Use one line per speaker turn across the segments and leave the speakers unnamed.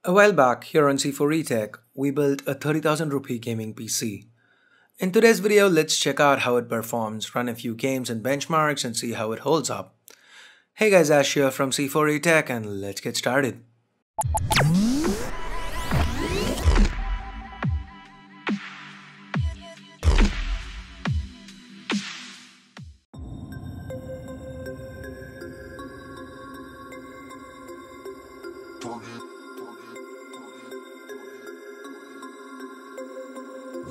A while back, here on C4eTech, we built a 30,000 rupee gaming PC. In today's video, let's check out how it performs, run a few games and benchmarks, and see how it holds up. Hey guys, Ash here from C4eTech, and let's get started.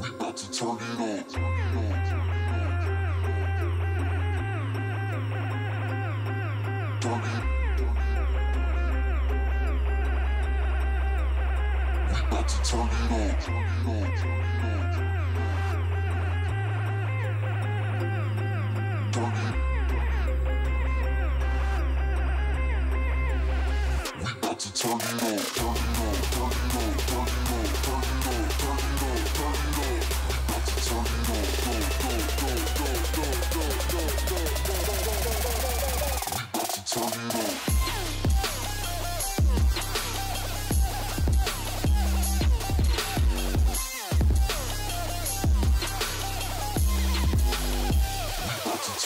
We about to turn it on. Turn it. We about to turn it on. Turn it. We about to turn it on. Turn it on. Turn it on. Turn it on. Turn it on. Turn it on. Turn it on. We about to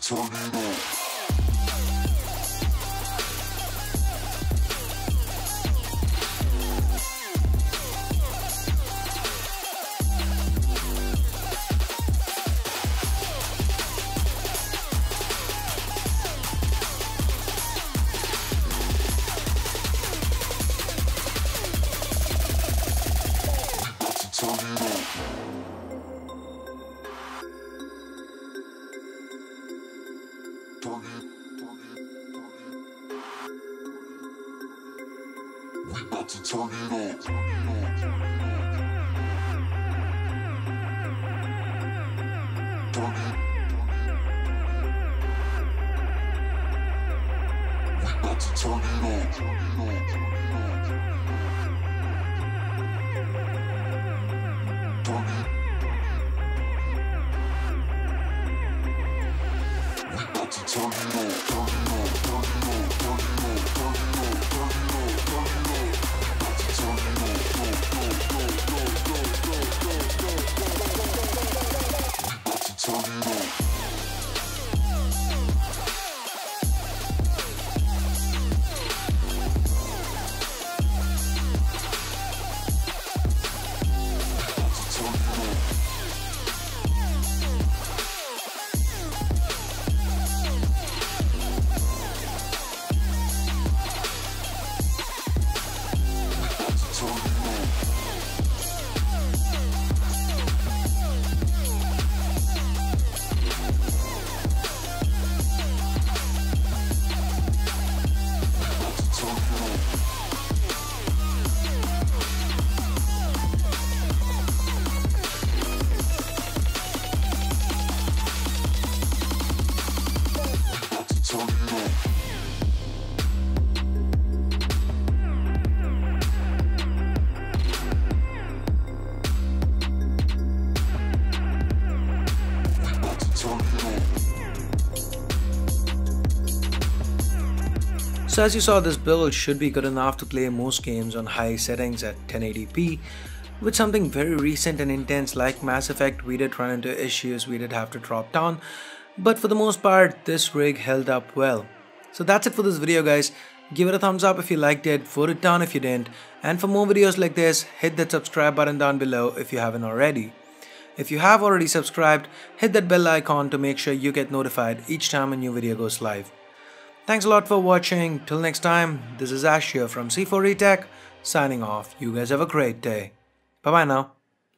turn it on. We about to turn it on. Turn it on. Turn it on. We about to turn it on. Turn it. We about to turn it on. Turn it. We about to turn it on. Turn it on. Turn it on. Turn it on. Turn it on. Turn it on. Turn it on. We about to turn it on. We about to turn it on.
So as you saw, this build should be good enough to play most games on high settings at 1080p. With something very recent and intense like Mass Effect, we did run into issues we did have to drop down, but for the most part this rig held up well. So that's it for this video guys. Give it a thumbs up if you liked it, vote it down if you didn't, and for more videos like this, hit that subscribe button down below if you haven't already. If you have already subscribed, hit that bell icon to make sure you get notified each time a new video goes live. Thanks a lot for watching. Till next time, this is Ash here from C4eTech signing off. You guys have a great day. Bye bye now.